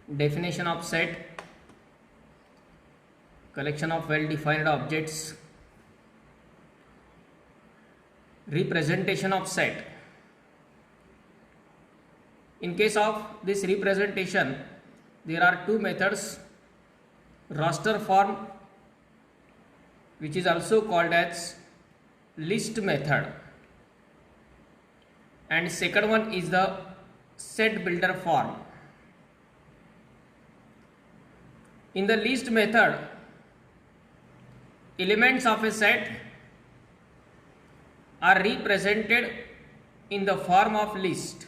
definition of set, collection of well-defined objects, representation of set. In case of this representation, there are two methods: raster form, which is also called as list method, and second one is the set builder form. In the list method, elements of a set are represented in the form of list,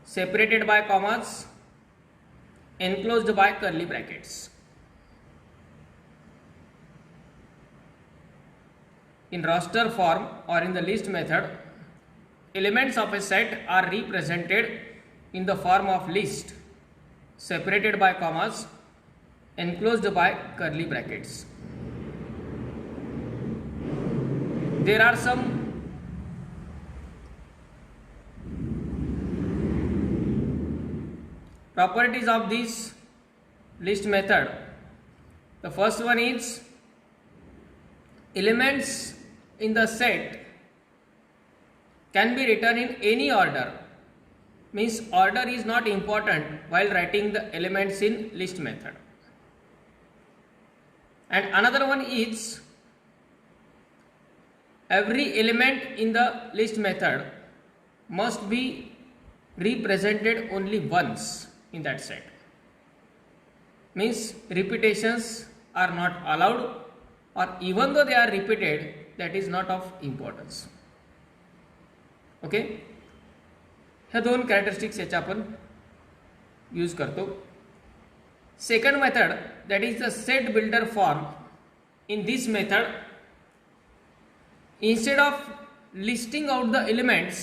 separated by commas, enclosed by curly brackets. In raster form or in the list method, elements of a set are represented in the form of list, separated by commas, enclosed by curly brackets. There are some properties of this list method. The first one is elements in the set can be written in any order, means order is not important while writing the elements in list method. And another one is every element in the list method must be represented only once in that set, means repetitions are not allowed, or even though they are repeated, that is not of importance. Okay, ह्या दोन characteristics याच्या आपण use करतो. Second method, that is the set builder form. In this method, instead of listing out the elements,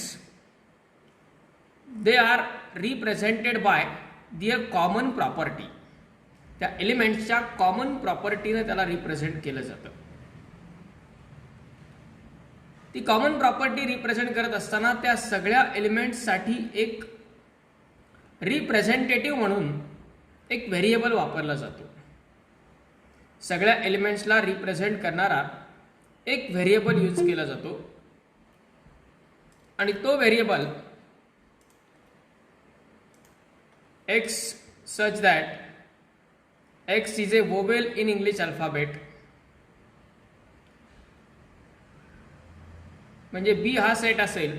they are represented by their common property. त्या एलिमेंट्सच्या common प्रॉपर्टीने त्याला represent केलं जातं. ती कॉमन प्रॉपर्टी रिप्रेझेंट करत असताना त्या सगळ्या एलिमेंट्ससाठी एक रिप्रेझेंटेटिव्ह म्हणून एक व्हेरिएबल वापरला जातो. सगळ्या एलिमेंट्सला रिप्रेझेंट करणारा एक व्हेरिएबल यूज केला जातो, आणि तो variable x such that x is a vowel in English alphabet. म्हणजे बी हा सेट असेल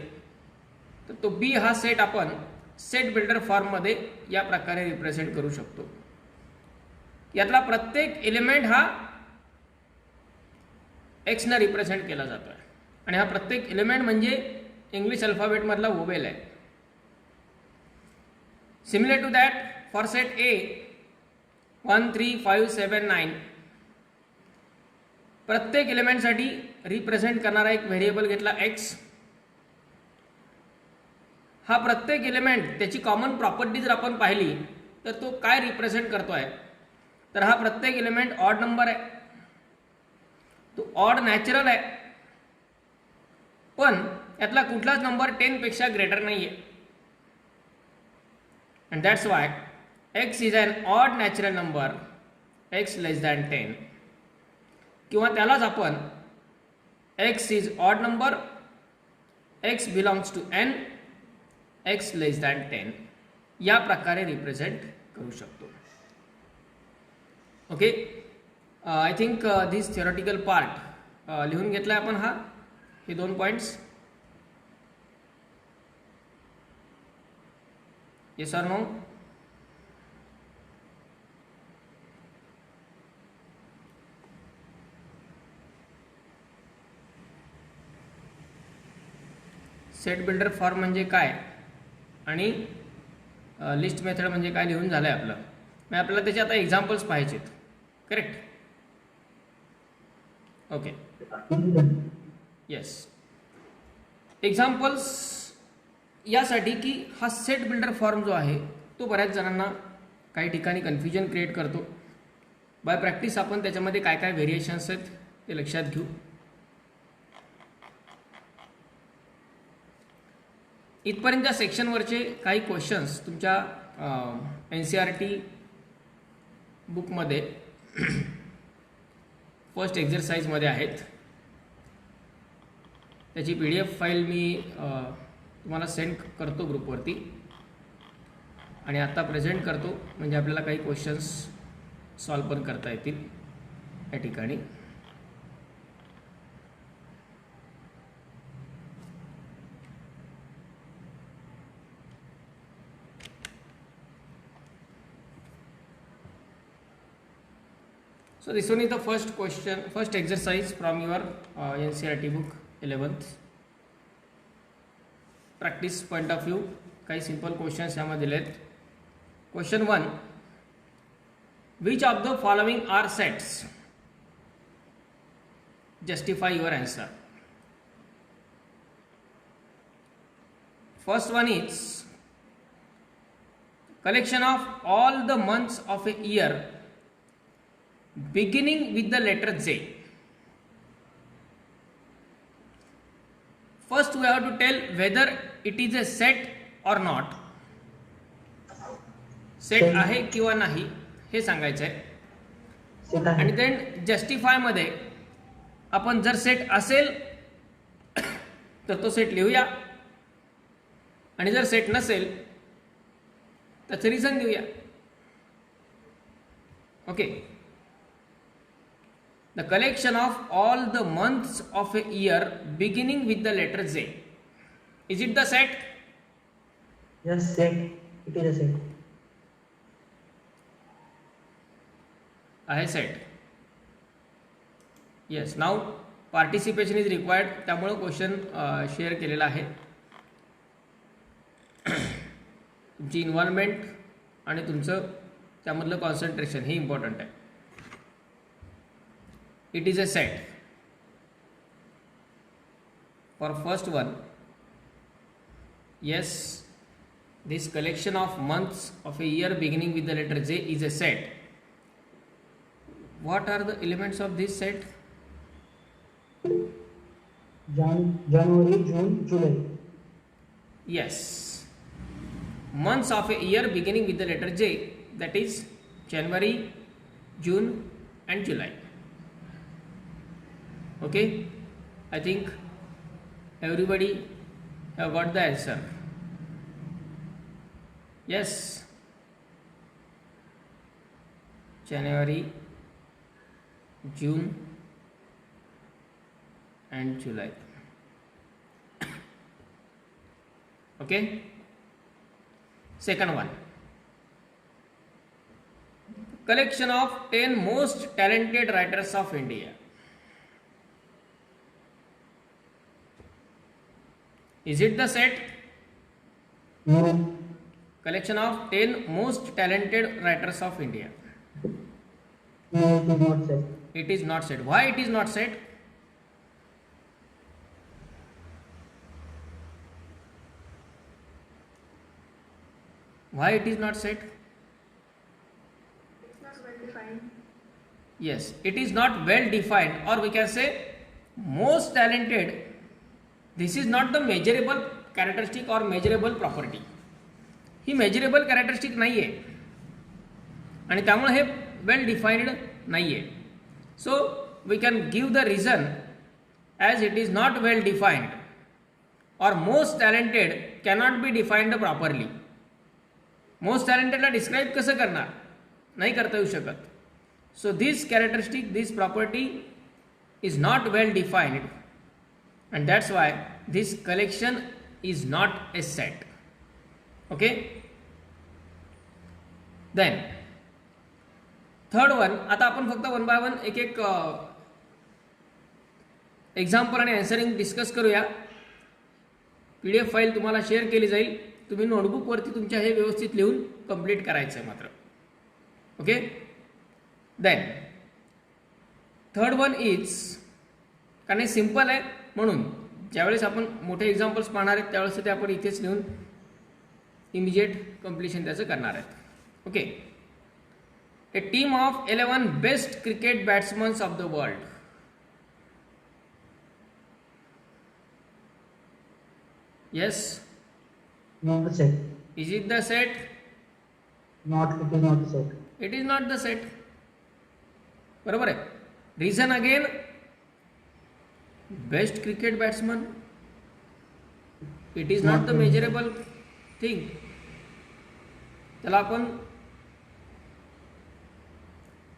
तर तो बी हा सेट आपण सेट बिल्डर फॉर्म मध्ये या प्रकारे रिप्रेझेंट करू शकतो. यातला प्रत्येक एलिमेंट हा एक्स ने रिप्रेझेंट केला जातो आहे, आणि हा प्रत्येक एलिमेंट म्हणजे इंग्लिश अल्फाबेट मधला वोवेल आहे. Similar to that, for set A 1 3 5 7 9, प्रत्येक एलिमेंटसाठी रिप्रेझेंट करणारा एक व्हेरिएबल घेतला एक्स. हा प्रत्येक एलिमेंट त्याची कॉमन प्रॉपर्टी जर आपण पाहिली तर तो काय रिप्रेझेंट करतोय, तर हा प्रत्येक एलिमेंट ऑड नंबर आहे, तो ऑड नॅचरल आहे, पण यातला कुठलाच नंबर 10 पेक्षा ग्रेटर नाहीये. And that's why X is an odd natural number, X less than 10. किंवा त्यालाच आपण X is odd number, X belongs to N, X less than 10 या प्रकारे रिप्रेझेंट करू शकतो. Okay, I think this theoretical part लिहून घेतलाय आपण. हे 2 पॉइंट्स. Yes or no? Set builder form म्हणजे काय आणि लिस्ट मेथड म्हणजे काय लिहून झालंय आपलं. मग आपल्याला त्याचे आता एक्झाम्पल्स पाहिजेत. करेक्ट? Okay, yes. एक्झाम्पल्स यासाठी की हा सेट बिल्डर फॉर्म जो आहे तो बऱ्याच जणांना काही ठिकाणी कन्फ्युजन क्रिएट करतो. बाय प्रॅक्टिस आपण त्याच्यामध्ये काय काय व्हेरिएशन्स आहेत ते लक्षात घेऊ. इथपर्यंतच्या सेक्शनवरचे काही क्वेश्चन्स तुमच्या एन सी आर टी बुकमध्ये फर्स्ट एक्झरसाइजमध्ये आहेत. त्याची पी डी एफ फाईल मी तुम्हाला सेंड करतो ग्रुपवरती आणि आता प्रेझेंट करतो, म्हणजे आपल्याला काही क्वेश्चन्स सॉल्व पण करता येतील या ठिकाणी. So this one is the first question, first exercise from your NCERT book 11th. Practice point of view, काही simple questions यामध्ये दिलेत. Question 1. Which of the following are sets? Justify your answer. First one is collection of all the months of a year beginning with the letter J. First we have to tell whether it is a set or not. Set आहे किंवा नाही हे सांगायचं आहे. आणि then justify मध्ये आपण जर सेट असेल तर तो सेट लिहूया, आणि जर सेट नसेल त्याचं रिझन देऊया. Okay. The collection of all the months of a year beginning with the letter J. Is it the set? Yes, set. It is a set. आहे set. Yes. Now participation is required. त्यामुळे question share केलेला आहे. तुमची involvement आणि तुमचं त्यामधलं concentration हे important आहे. It is a set. For first one, yes, this collection of months of a year beginning with the letter J is a set. What are the elements of this set? January, June, July. Yes, months of a year beginning with the letter J, that is January, June and July. Okay, I think everybody have got the answer. Yes, January, June and July. Okay, second one, collection of 10 most talented writers of India. Is it the set? No. Collection of 10 most talented writers of India. No, it is not set. It is not set. Why it is not set? Why it is not set? It's not well defined. Yes, it is not well defined, or we can say most talented. This is not the measurable characteristic or measurable property. ही measurable characteristic नाही आहे आणि त्यामुळे हे well defined नाही आहे. So we can give the reason as it is not well defined, or most talented cannot be defined properly. Most टॅलेंटेडला describe कसं करणार, नाही करता येऊ शकत. So this characteristic, this property is not well defined, and that's why this collection is not a set. Okay, then third one. आता आपण फक्त वन बाय वन एक एक एक्झाम्पल आणि आन्सरिंग डिस्कस करूया. PDF फाईल तुम्हाला शेअर केली जाईल. तुम्ही नोटबुकवरती तुमच्या हे व्यवस्थित लिहून कंप्लीट करायचं आहे मात्र. Okay, then third one is, कारण हे सिम्पल आहे म्हणून ज्यावेळेस आपण मोठे एक्झाम्पल्स पाहणार आहेत त्यावेळेस ते आपण इथेच लिहून इमिजिएट कम्प्लिशन त्याचं करणार आहेत. Okay, a team of 11 best cricket batsmans of the world. Yes, Not set. Is it the set? Not, it is not a set. It is not the set. बरोबर आहे. Reason again, best cricket batsman, it is not the measurable thing. त्याला आपण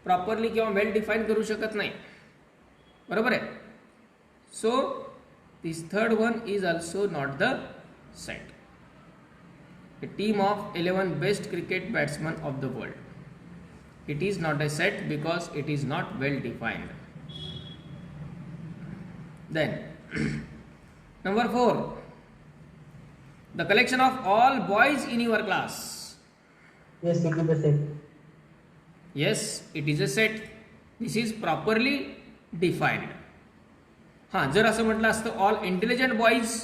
properly किंवा वेल define करू शकत नाही. बरोबर आहे. So this third one is also not the set. A team of 11 best cricket batsmen of the world. It is not a set because it is not well defined. Then, number 4, the collection of all boys in your class. Yes, it is a set. Yes, it is a set. This is properly defined. हां, जर असं म्हटलं असतं all intelligent boys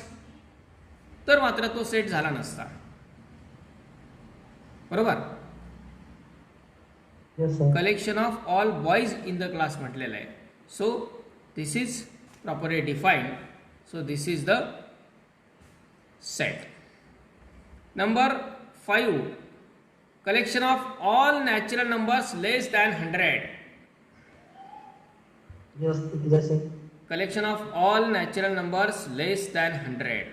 तर मात्र तो set झाला नसता. बरोबर. Yes, sir. Collection of all boys in the class म्हटलेलं आहे. So this is properly defined. So this is the set. Number 5, collection of all natural numbers less than 100. Yes, it is a set. Collection of all natural numbers less than 100.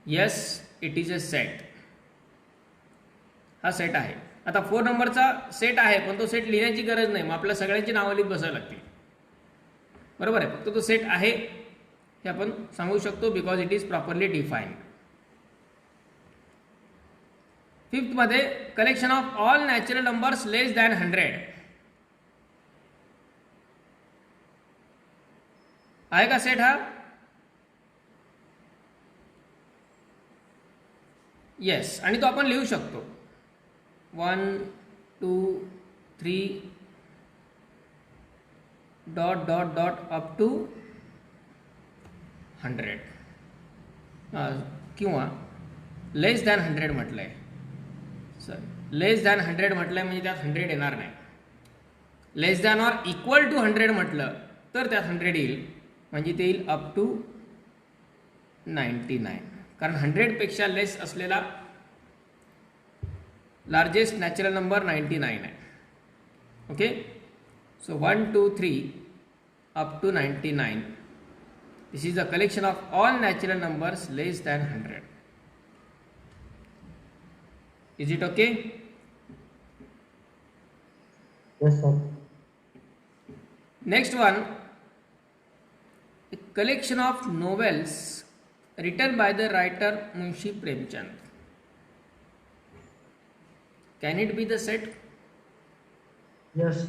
Yes, it is a set. हा set आहे. आता 4 नंबरचा set आहे, पण तो set लिहिण्याची गरज नाही. मग आपल्या सगळ्यांची नावं लिहित बसावी लागतील. बरोबर आहे. फक्त तो सेट आहे हे आपण सांगू शकतो because it is properly defined. 5th मध्ये collection of all natural numbers less than 100 आहे का सेट हा? येस. आणि तो आपण लिहू शकतो 1 2 3 dot dot dot up to 100 किंवा लेस दॅन 100 म्हटलं आहे. सर, लेस दॅन 100 म्हटलं आहे म्हणजे त्यात 100 येणार नाही. लेस दॅन ऑर इक्वल टू 100 म्हटलं तर त्यात 100 येईल, म्हणजे ते येईल अप टू 99. कारण 100 लेस असलेला लार्जेस्ट नॅचरल नंबर 99 आहे. Okay. So 1 2 3 up to 99. This is the collection of all natural numbers less than 100. Is it okay? Yes, sir. Next one, a collection of novels written by the writer Munshi Premchand. Can it be the set? Yes.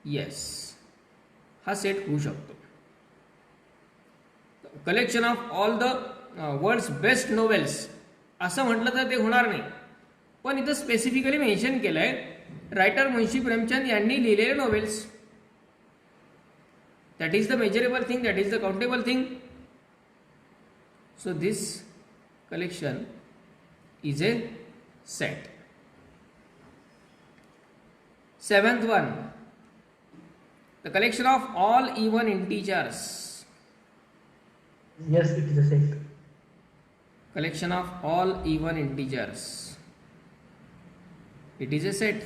Yes. हा set होऊ शकतो. Collection of all the world's best novels असं म्हटलं तर ते होणार नाही. पण इथं स्पेसिफिकली मेन्शन केलं आहे रायटर मुंशी प्रेमचंद यांनी लिहिलेले novels. That is the measurable thing, that is the countable thing. So this collection is a set. 7th one, the collection of all even integers. Yes, it is a set. Collection of all even integers. It is a set.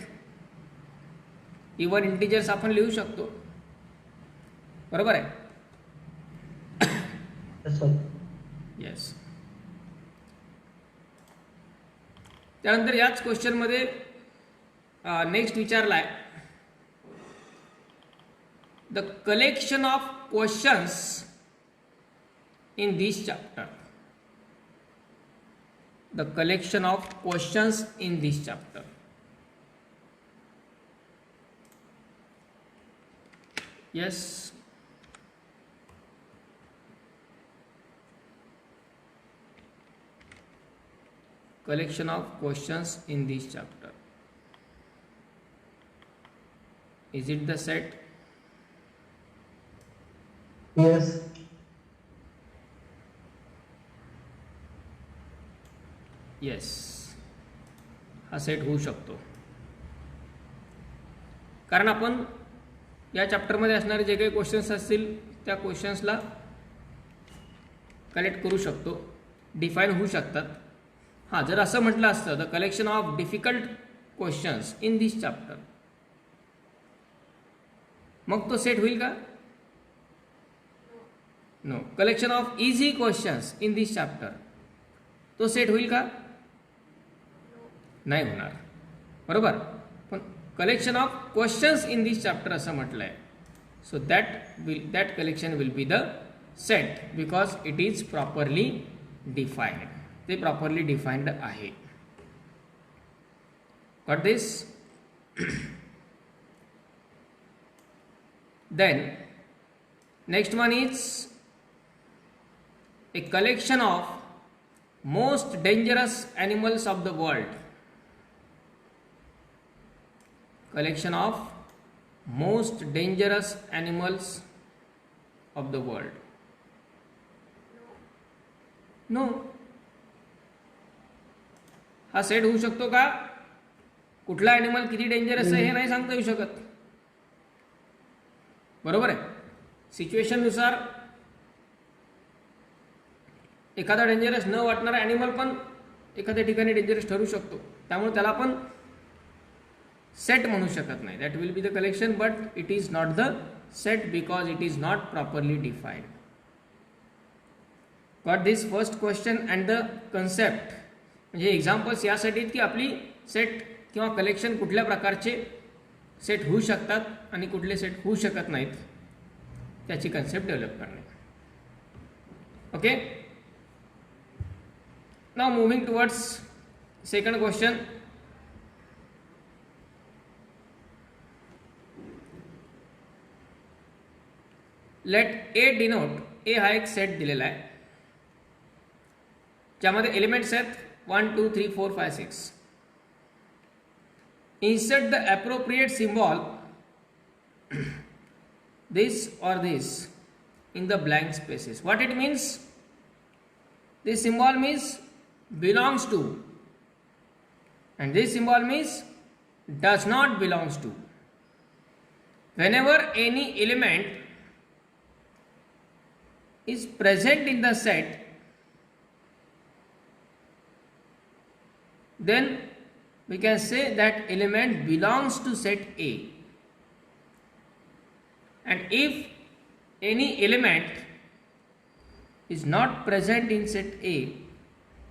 Even integers आपण लिहू शकतो. बरोबर आहे? Yes, sir. Yes. त्यानंतर याच क्वेश्चनमध्ये next विचारला आहे the collection of questions in this chapter. The collection of questions in this chapter. Yes. Collection of questions in this chapter. Is it the set? Yes. Yes. हा set होऊ शकतो. कारण आपण या चॅप्टरमध्ये असणारे जे काही क्वेश्चन्स असतील त्या क्वेश्चन्सला कलेक्ट करू शकतो, डिफाईन होऊ शकतात. हां, जर असं म्हटलं असतं the collection of difficult questions in this chapter, मग तो सेट होईल का? No. Collection of easy questions in this chapter, तो सेट होईल का? नाही होणार. बरोबर. पण collection of questions in this chapter असं म्हटलं आहे, so that collection will be the set because it is properly defined. ते प्रॉपरली डिफाईन्ड आहे. Got this? Then next one is a collection of most dangerous animals of the world. Collection of most dangerous animals of the world. No. हा set होऊ शकतो का? कुठला animal किती dangerous आहे हे नाही सांगता येऊ शकत. बरोबर आहे. सिच्युएशननुसार एखादा डेंजरस न वाटणारा ॲनिमल पण एखाद्या ठिकाणी डेंजरस ठरू शकतो. त्यामुळे त्याला आपण सेट म्हणू शकत नाही. That will be the collection but it is not the set because it is not properly defined. Got this first question and the concept. म्हणजे एक्झाम्पल्स यासाठी आहेत की आपली सेट किंवा कलेक्शन कुठल्या प्रकारचे सेट होऊ शकतात आणि कुठले सेट होऊ शकत नाहीत त्याची कन्सेप्ट डेव्हलप करणे. Okay. Now moving towards second question. Let A denote, A हा एक सेट दिलेला आहे ज्यामध्ये एलिमेंट्स आहेत 1 2 3 4 5 6. Insert the appropriate symbol this or this in the blank spaces. What it means? This symbol means belongs to, and this symbol means does not belongs to. Whenever any element is present in the set, then we can say that element belongs to set A. And if any element is not present in set A,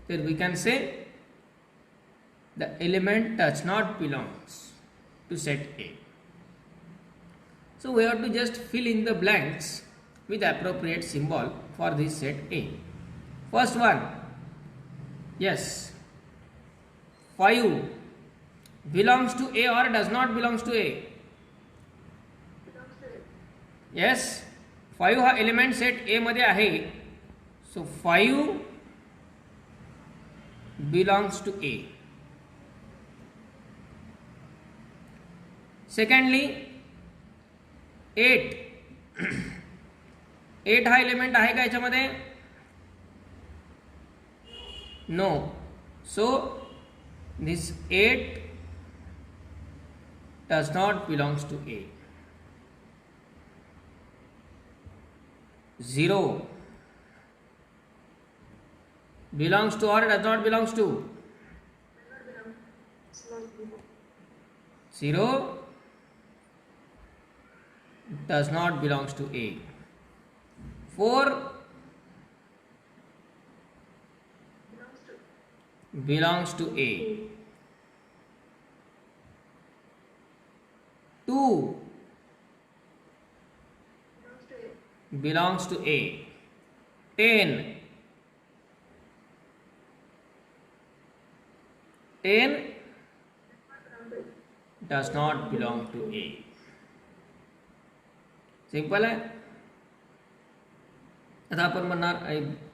then we can say the element does not belongs to set A. So we have to just fill in the blanks with appropriate symbol for this set A. First one, yes, 5 belongs to A or does not belongs to A? Yes, 5 हा element set A मध्ये आहे, so 5 belongs to A. Secondly, 8 8 हा element आहे का याच्यामध्ये? No. So this 8 does not belongs to A. 0 belongs to or does not belongs to? 0 does not belongs to A. 4 belongs to A. 2 belongs to A. 10 does not belong to A. Simple आहे. आता आपण म्हणणार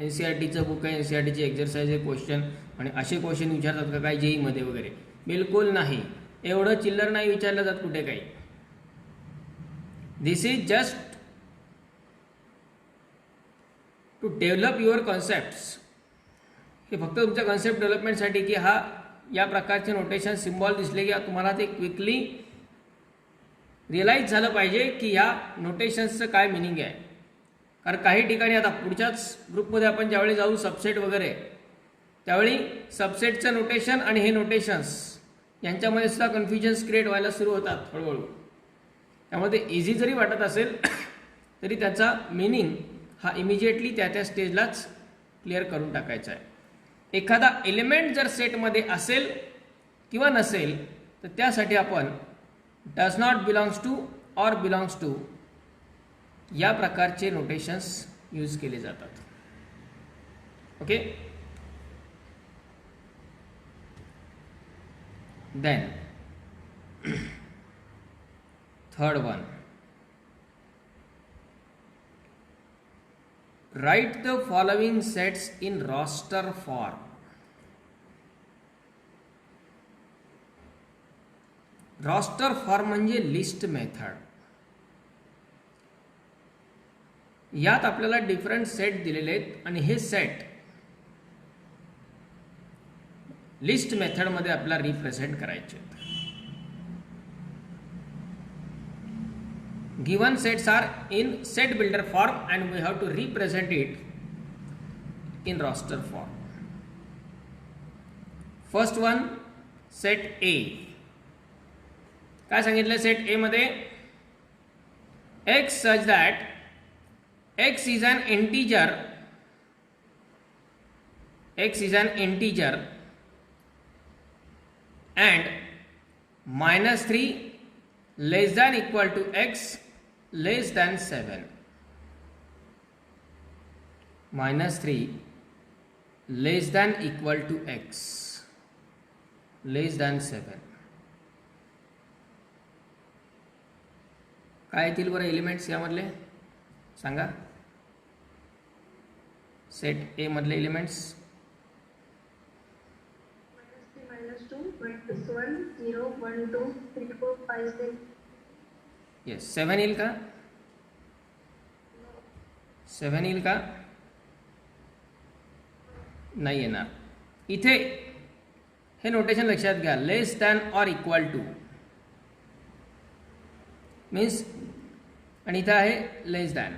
NCERTचं book आहे, NCERTची exercise आहे, question आणि असे question विचारतात का काय जेईमध्ये वगैरे? बिलकुल नाही. एवढं चिल्लर नाही विचारलं जात कुठे काही. This is just to develop your concepts. हे फक्त तुमच्या कॉन्सेप्ट डेव्हलपमेंटसाठी की हा या प्रकारचे नोटेशन सिम्बॉल दिसले की तुम्हाला ते क्विकली रिअलाइज झालं पाहिजे की ह्या नोटेशन्सचं काय मिनिंग आहे. कारण काही ठिकाणी आता पुढच्याच ग्रुपमध्ये आपण ज्यावेळी जाऊ सबसेट वगैरे, त्यावेळी सबसेटचं नोटेशन आणि हे नोटेशन्स यांच्यामध्ये सुद्धा कन्फ्युजन्स क्रिएट व्हायला सुरू होतात हळूहळू. त्यामुळे ते इझी जरी वाटत असेल तरी त्याचा मिनिंग हा इमिजिएटली त्या स्टेजलाच क्लिअर करून टाकायचा आहे. एखादा एलिमेंट जर सेटमध्ये असेल किंवा नसेल तर त्यासाठी आपण does not belongs to or belongs to या प्रकारचे नोटेशन्स यूज केले जातात. Okay. Then third one, write the following sets in roster form. roster form म्हणजे लिस्ट मेथड. यात आपल्याला डिफरंट सेट दिलेले आहेत आणि हे सेट लिस्ट मेथडमध्ये आपल्याला रिप्रेझेंट करायचे आहेत. Given sets are in set builder form and we have to represent it in roster form. First one, set A. काय सांगितलं सेट A मध्ये? X such that X is an integer. X is an integer and -3 less than equal to X less than 7. -3 less than equal to X less than 7. काय येतील बरं elements यामधले सांगा. Set ए मधले elements -2, -1, 0, 1, 2, 3, 4, 5, 6. Yes. 7 येईल का? 7 येईल का? नाही येणार. इथे हे नोटेशन लक्षात घ्या, less than or equal to means, आणि इथं आहे less than.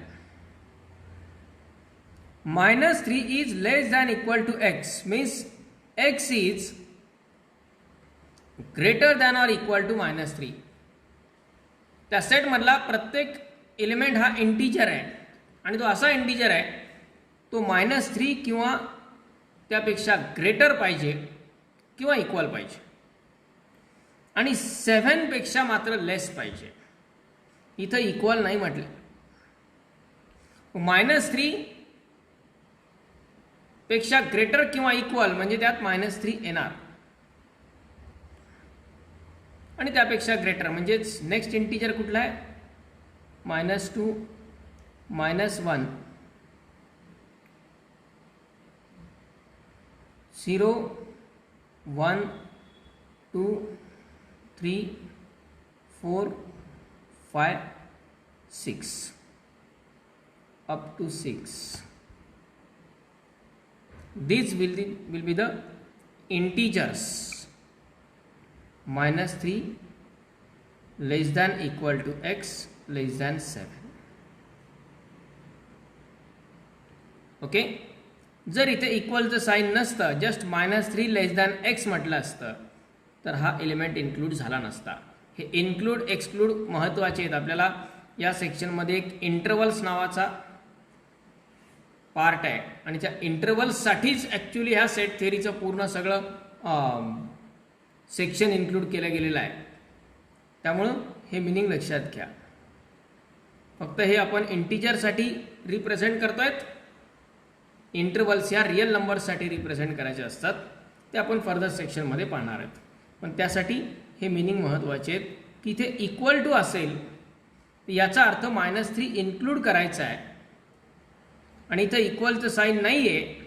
-3 is less than equal to X means X is greater than or equal to -3. त्या सेटमधला प्रत्येक एलिमेंट हा इंटीजर आहे आणि तो असा इंटीजर आहे तो -3 किंवा त्यापेक्षा ग्रेटर पाहिजे किंवा इक्वल पाहिजे आणि 7 पेक्षा मात्र लेस पाहिजे. इथं इक्वल नाही म्हटलं. -3 पेक्षा ग्रेटर किंवा इक्वल म्हणजे त्यात -3 येणार आणि त्यापेक्षा ग्रेटर म्हणजेच नेक्स्ट इंटीजर कुठला आहे? -2, -1, 0, 1, 2, 3, 4, 5, 6 up to 6. These will be the integers. -3 less than equal to x less than 7. Okay. जर इथे इक्वलचं साईन नसतं, जस्ट -3 लेस दॅन एक्स म्हटलं असतं तर हा एलिमेंट इन्क्लूड झाला नसता. हे इन्क्लूड एक्सक्लूड महत्त्वाचे आहेत. आपल्याला या सेक्शनमध्ये एक इंटरवल्स नावाचा पार्ट आहे आणि त्या इंटरवल्ससाठीच ॲक्च्युली ह्या सेट थिअरीचं पूर्ण सगळं सेक्शन इन्क्लूड केलं गेलेलं आहे. त्यामुळं हे मिनिंग लक्षात घ्या. फक्त हे आपण इंटीजरसाठी रिप्रेझेंट करतोय. इंटरवल्स या रिअल नंबरसाठी रिप्रेझेंट करायचे असतात, ते आपण फर्दर सेक्शनमध्ये पाहणार आहेत. पण त्यासाठी हे मिनिंग महत्त्वाचे आहेत की इथे इक्वल टू असेल याचा अर्थ -3 इन्क्लूड करायचा आहे आणि इथं इक्वलचं साईन नाही आहे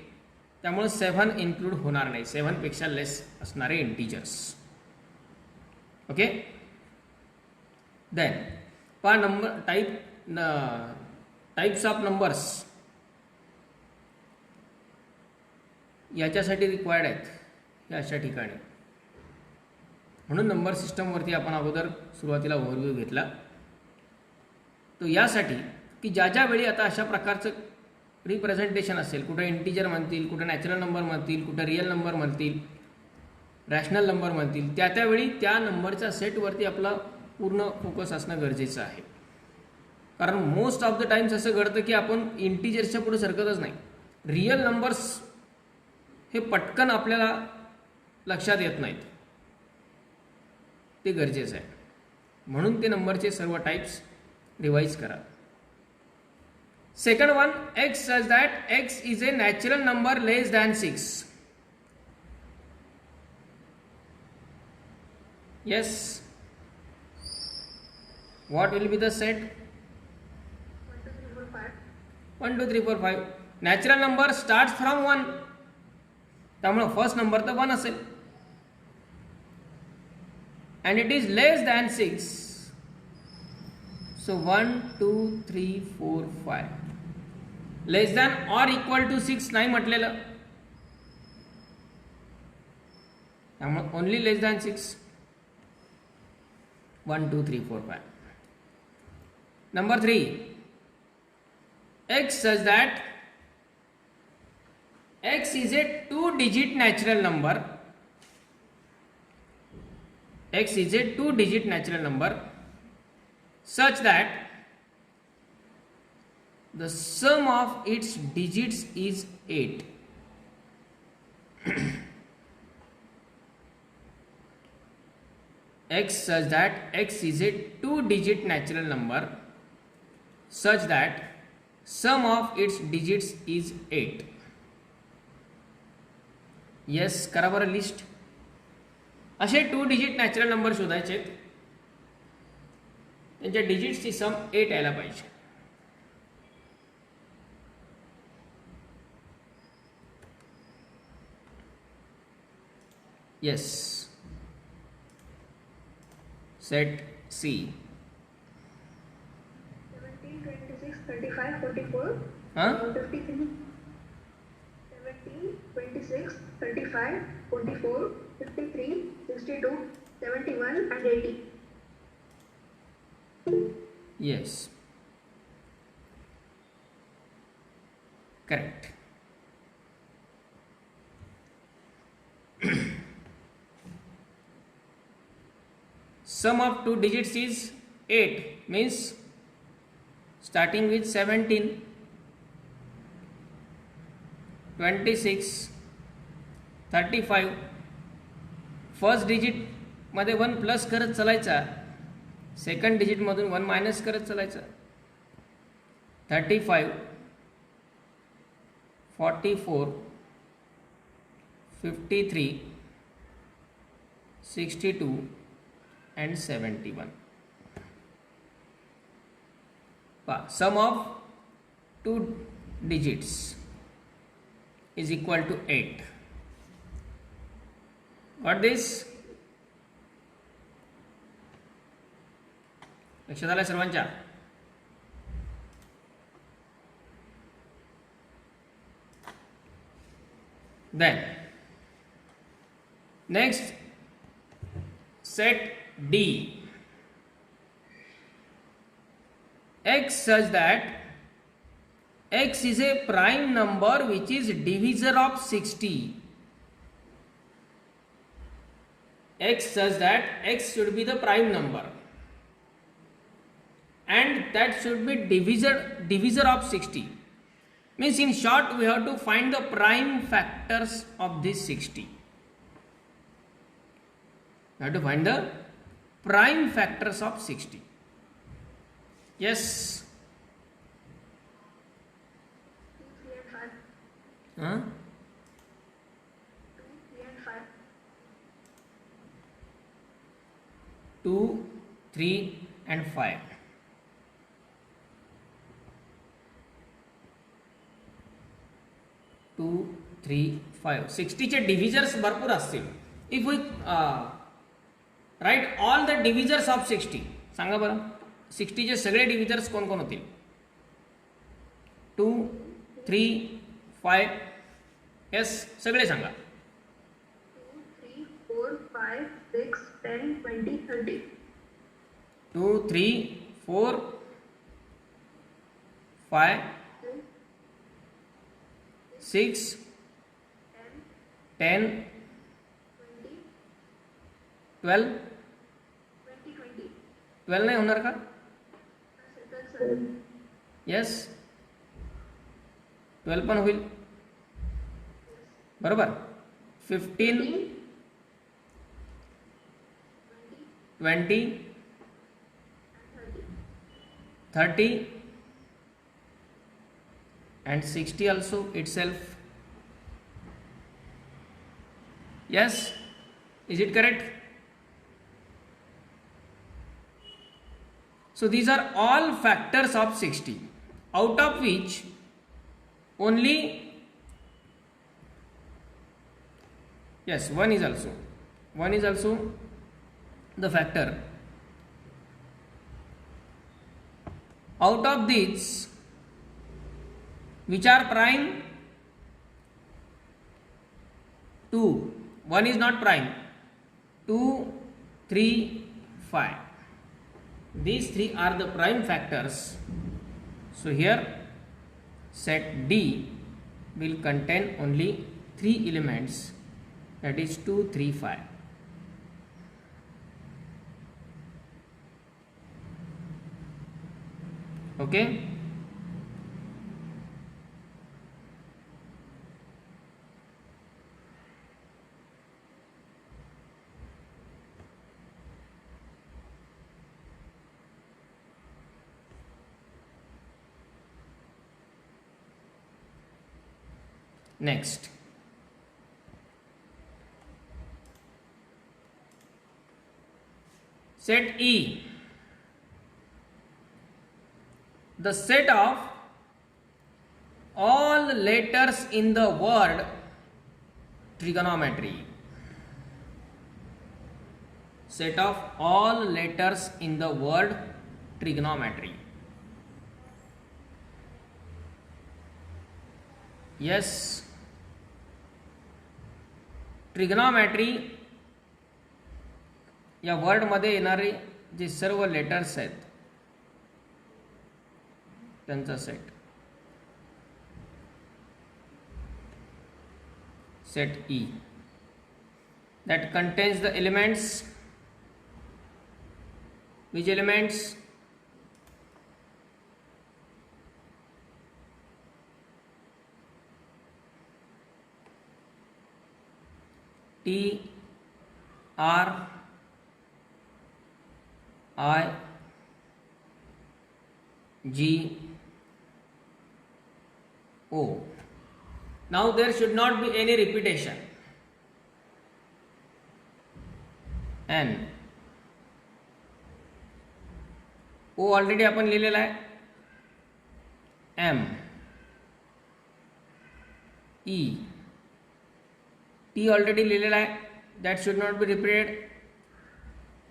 त्यामुळे 7 इन्क्लूड होणार नाही. 7 पेक्षा लेस असणारे इंटीजर्स. ओके. देन पहा नंबर टाईप्स ऑफ नंबर्स याच्यासाठी रिक्वायर्ड आहेत या अशा ठिकाणी. म्हणून नंबर सिस्टमवरती आपण अगोदर सुरुवातीला ओव्हरव्ह्यू घेतला. तो यासाठी की ज्या ज्या वेळी आता अशा प्रकारचं रिप्रेझेंटेशन असेल, कुठे इंटिजर म्हणतील, कुठे नॅचरल नंबर म्हणतील, कुठे रिअल नंबर म्हणतील, रॅशनल नंबर म्हणतील, त्या त्यावेळी त्या नंबरच्या सेटवरती आपला पूर्ण फोकस असणं गरजेचं आहे. कारण मोस्ट ऑफ द टाइम्स असं घडतं की आपण इंटिजर्सच्या पुढे सरकतच नाही. रिअल नंबर्स हे पटकन आपल्याला लक्षात येत नाहीत, ते गरजेचं आहे. म्हणून ते नंबरचे सर्व टाइप्स रिवाइज करा. Second one, x such that X is a natural number less than 6. Yes. What will be the set? 1 2 3 4 5. Natural number starts from 1. त्यामुळे फर्स्ट नंबर तर 1 असेल. And it is less than 6. So 1 2 3 4 5. Less than or equal to 6 नाही म्हटलेलं. त्यामुळे only less than 6. 1 2 3 4 5. Number 3, x such that x is a 2-digit natural number. X is a 2-digit natural number such that the sum of its digits is 8. X such that x is a 2-digit natural number such that sum of its digits is 8. Yes, करा बरं list. असे 2-digit natural number शोधायचे, त्यांच्या डिजिट्सची सम 8 यायला पाहिजे. Yes. Set C. 17, 26, 35, 44. Huh? 53. 17, 26, 35, 44, 53, 62, 71 and 80. Yes. Correct. Sum of two digits is 8, means starting with 17, 26, 35, first digit मध्ये 1 plus करत चालायचा, सेकंड डिजिट मधून 1 मायनस करत चालायचा. 35, 44, 53, 62 and 71. Sum of two digits is equal to 8. Got this? लक्षात आलं सर्वांच्या? Then next, set D. X such that x is a prime number which is divisor of 60. X such that x should be the prime number and that should be divisor of 60. Means in short we have to find the prime factors of this 60. We have to find the prime factors of 60. Yes. 2, 3 and 5. Huh? 2, 3 and 5. 2, 3 and 5. 2, 3, 5. 60 चे divisors भरपूर असतील. If we write all the divisors of 60, सांगा बरं 60 चे सगळे डिव्हिजर्स कोण कोण होतील? 2, 3, 5. येस, सगळे सांगा. 2, 3, 4, 5, 6, 10, 20, 30. 2, 3, 4, 5, 6, 10, 12. 12 नाही होणार का? येस, 12 पण होईल. बरोबर. 15, 20, 30 and 60 also itself. Yes, is it correct? So these are all factors of 60, out of which only, yes, one is also the factor. Out of these, which are prime? 2. One is not prime. 2, 3, 5. These three are the prime factors. So here set D will contain only 3 elements, that is 2, 3, 5. Okay. Next, set E, the set of all letters in the word trigonometry. Set of all letters in the word trigonometry. Yes, ट्रिग्नॉमॅट्री या वर्डमध्ये येणारे जे सर्व letters आहेत त्यांचा set, set E, that contains the elements, which elements? T, R, I, G, O. Now there should not be any repetition. N, O already आपण लिहिलेला आहे. M, E, T already लिहिलेला आहे, that should not be repeated.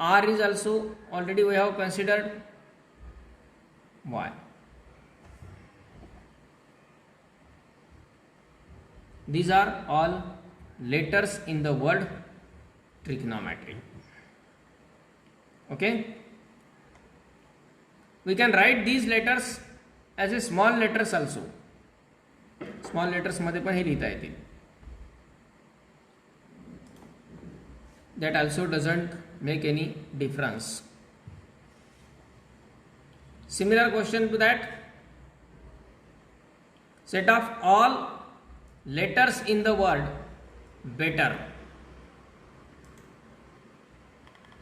R is also already we have considered. Y. These are all letters in the word trigonometry. Okay, we can write these letters as a small letters also. Small letters मध्ये पण हे लिहिता येतील. That also doesn't make any difference. Similar question to that, set of all letters in the word better.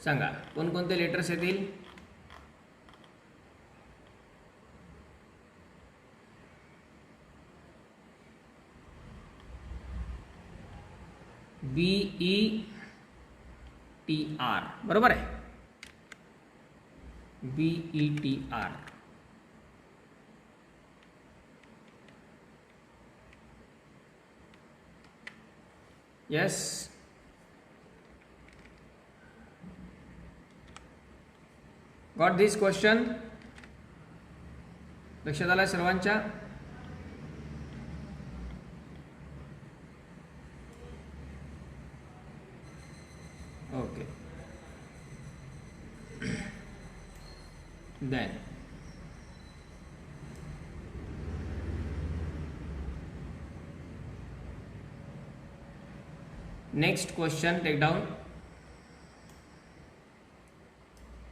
सांगा कोणकोणते letters येतील? BETR, बरोबर आहे. BETR. Yes, got this question? लक्षात आलं सर्वांच्या? Okay. Then Next question, take down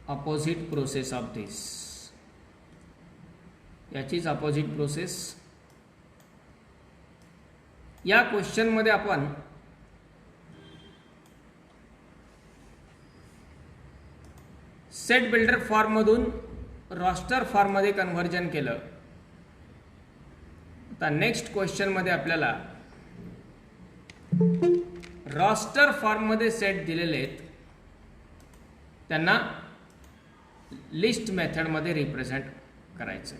opposite process of this. याचीच opposite process. या क्वेश्चन मध्ये आपण सेट बिल्डर फॉर्म मधून रॉस्टर फॉर्म मध्ये कन्व्हर्जन केलं. आता नेक्स्ट क्वेश्चन मध्ये आपल्याला रॉस्टर फॉर्म मध्ये सेट दिलेले आहेत, त्यांना लिस्ट मेथड मध्ये रिप्रेझेंट करायचं.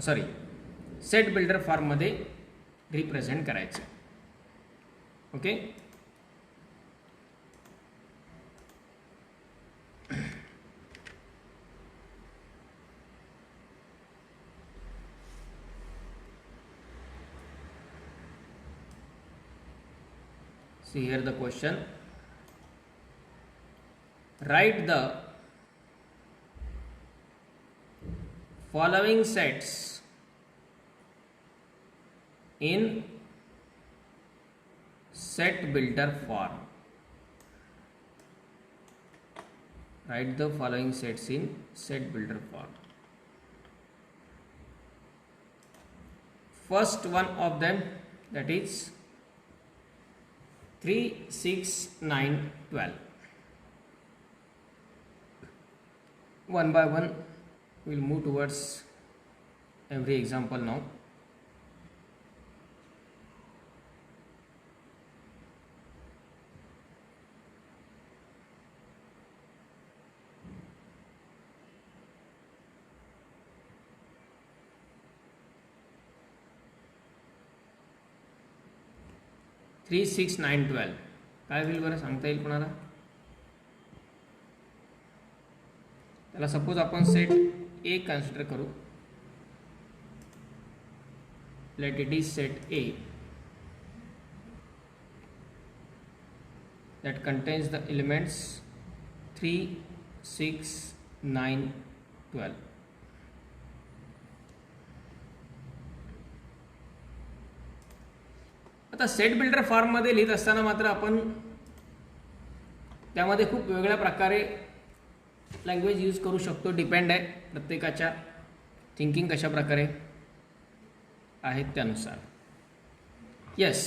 सॉरी, सेट बिल्डर फॉर्म मध्ये रिप्रेझेंट करायचं. Okay, see here the question. Write the following sets in set builder form. Write the following sets in set builder form. First one of them, that is 3, 6, 9, 12. One by one we'll move towards every example now. Three six nine 12 काय होईल बरं, सांगता येईल कोणाला? त्याला suppose आपण set ए consider करू. Let it is set A that contains the elements 3, 6, 9, 12. आता सेट बिल्डर फॉर्म मध्ये लिहित असताना मात्र आपण त्यामध्ये खूप वेगळ्या प्रकारे लँग्वेज यूज करू शकतो. डिपेंड आहे प्रत्येकाच्या थिंकिंग कशा प्रकारे आहेत त्यानुसार. Yes,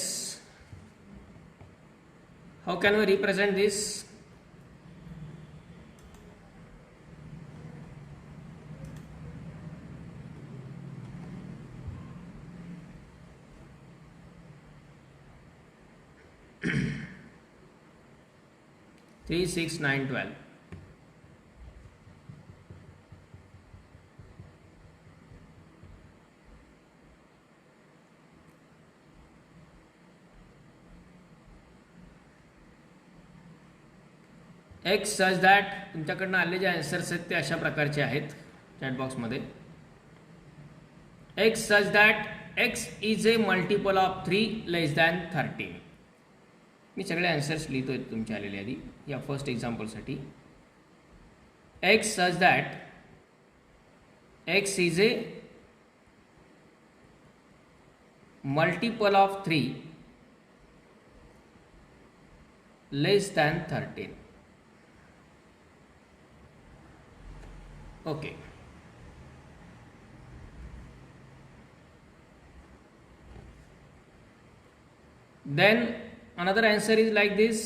how can we represent this? Three six nine 12. X such that तुमच्याकडनं आले जे आन्सर्स आहेत ते अशा प्रकारचे आहेत चॅटबॉक्समध्ये. X such that X is a multiple of 3 less than 13. मी सगळे आन्सर्स लिहितोय तुमच्या आलेले आधी या फर्स्ट एक्झाम्पलसाठी. X such that X is a multiple of 3 less than 13. Okay. Then another answer is like this.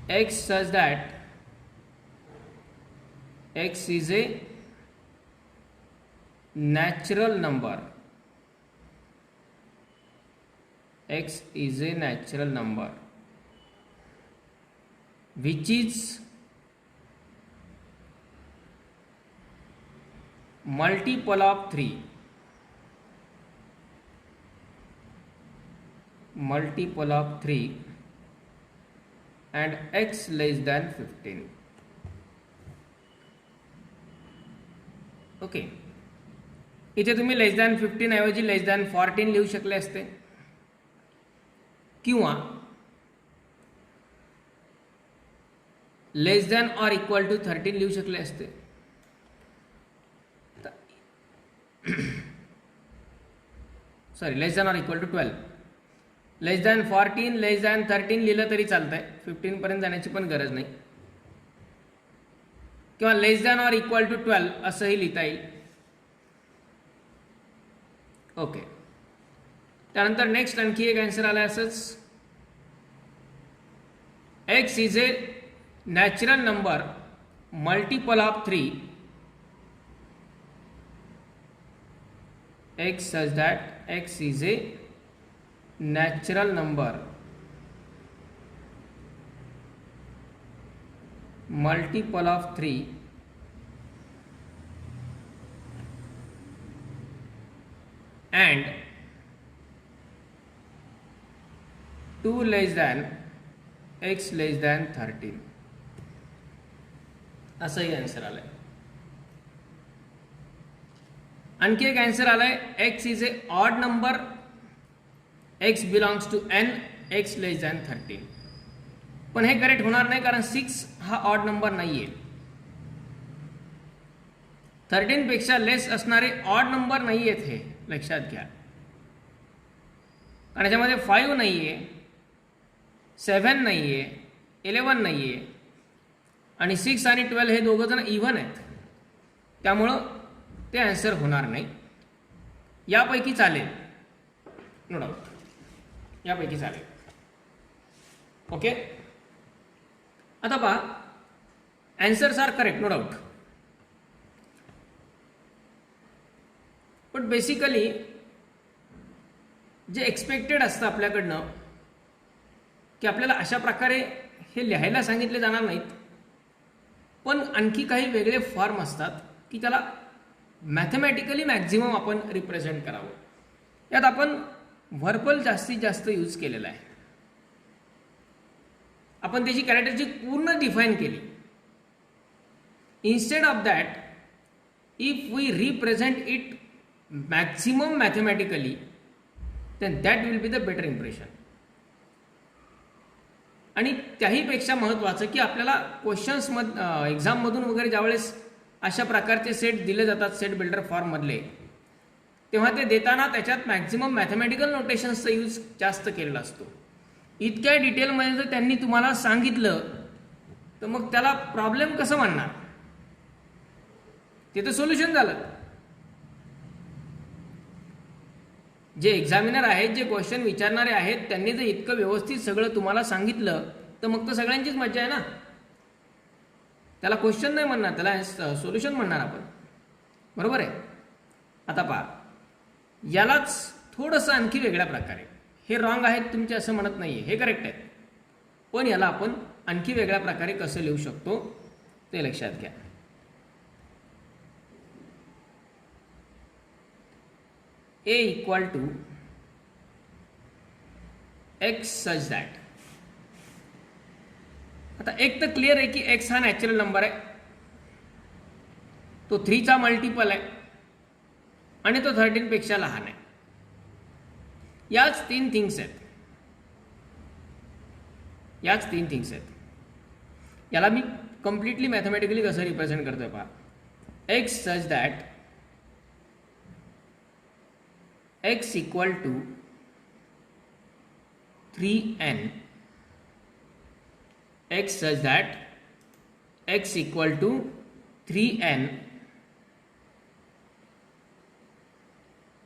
X such that x is a natural number. X is a natural number which is multiple of 3. Multiple of 3 and x less than 15. Okay, इथे तुम्ही लेस than 15 ऐवजी लेस than 14 लिहू शकले असते किंवा less than or equal to 13 लिहू शकले असते. Sorry less than or equal to 12. Less than 14 less than 13 लिहिलं तरी चालतं आहे, 15पर्यंत जाण्याची पण गरज नाही. किंवा less than or equal to 12 असंही लिहिता येईल. ओके. त्यानंतर नेक्स्ट आणखी एक आन्सर आला असंच. x is a natural number multiple of 3 x such that x is a natural number multiple of 3 and 2 less than x less than 13. असंही answer आलंय. आणखी एक आन्सर आलाय. x is a odd number x belongs to n x less than 13. पण हे correct होणार नाही, कारण 6 हा ऑड नंबर नाहीये. 13 पेक्षा लेस असणारे ऑड नंबर नाही आहेत, हे लक्षात घ्या. आणि याच्यामध्ये 5 नाहीये, 7 नाहीये, 11 नाहीये, आणि 6 आणि 12 हे दोघं जण इव्हन आहेत. त्यामुळं ते आन्सर होणार नाही. यापैकी चालेल, नो डाऊट, यापैकी चालेल. ओके. आता पहा, answers are correct, no doubt. पण बेसिकली जे एक्सपेक्टेड असतं आपल्याकडनं की आपल्याला अशा प्रकारे हे लिहायला सांगितले जाणार नाहीत, पण आणखी काही वेगळे फॉर्म असतात की त्याला मॅथमॅटिकली मॅक्झिमम आपण रिप्रेझेंट करावं. यात आपण व्हर्बल जास्तीत जास्त यूज केलेला आहे. आपण त्याची कॅरेक्टरिस्टिक पूर्ण डिफाईन केली. Instead of that, if we represent it maximum mathematically, then that will be the better impression. आणि त्याहीपेक्षा महत्त्वाचं की आपल्याला क्वेश्चन्स एक्झाममधून वगैरे ज्यावेळेस अशा प्रकारचे सेट दिले जातात सेट बिल्डर फॉर्ममधले, तेव्हा ते देताना त्याच्यात मॅक्झिमम मॅथमॅटिकल नोटेशन्सचा यूज जास्त केलेला असतो. इतक्या डिटेलमध्ये जर त्यांनी तुम्हाला सांगितलं तर मग त्याला प्रॉब्लेम कसं म्हणणार? ते तर सोल्युशन झालं. जे एक्झामिनर आहेत, जे क्वेश्चन विचारणारे आहेत, त्यांनी जर इतकं व्यवस्थित सगळं तुम्हाला सांगितलं तर मग तर सगळ्यांचीच मजा आहे ना. त्याला क्वेश्चन नाही म्हणणार, त्याला सोल्युशन म्हणणार आपण. बरोबर आहे. आता पहा, यालाच थोडंसं आणखी वेगळ्या प्रकारे, हे रॉंग आहेत तुमचे असं म्हणत नाहीये, हे करेक्ट आहेत, पण याला आपण आणखी वेगळ्या प्रकारे कसं लिहू शकतो ते लक्षात घ्या. a equal to x such that. आता एक तर क्लिअर आहे की x हा नॅचरल नंबर आहे, तो 3 चा मल्टिपल आहे आणि तो 13 पेक्षा लहान आहे. याच तीन थिंग्स आहेत, याच तीन थिंग्स आहेत. याला मी कम्प्लिटली मॅथमॅटिकली कसं रिप्रेझेंट करतोय पहा. x such that x equal to 3n, x such that x equal to 3n,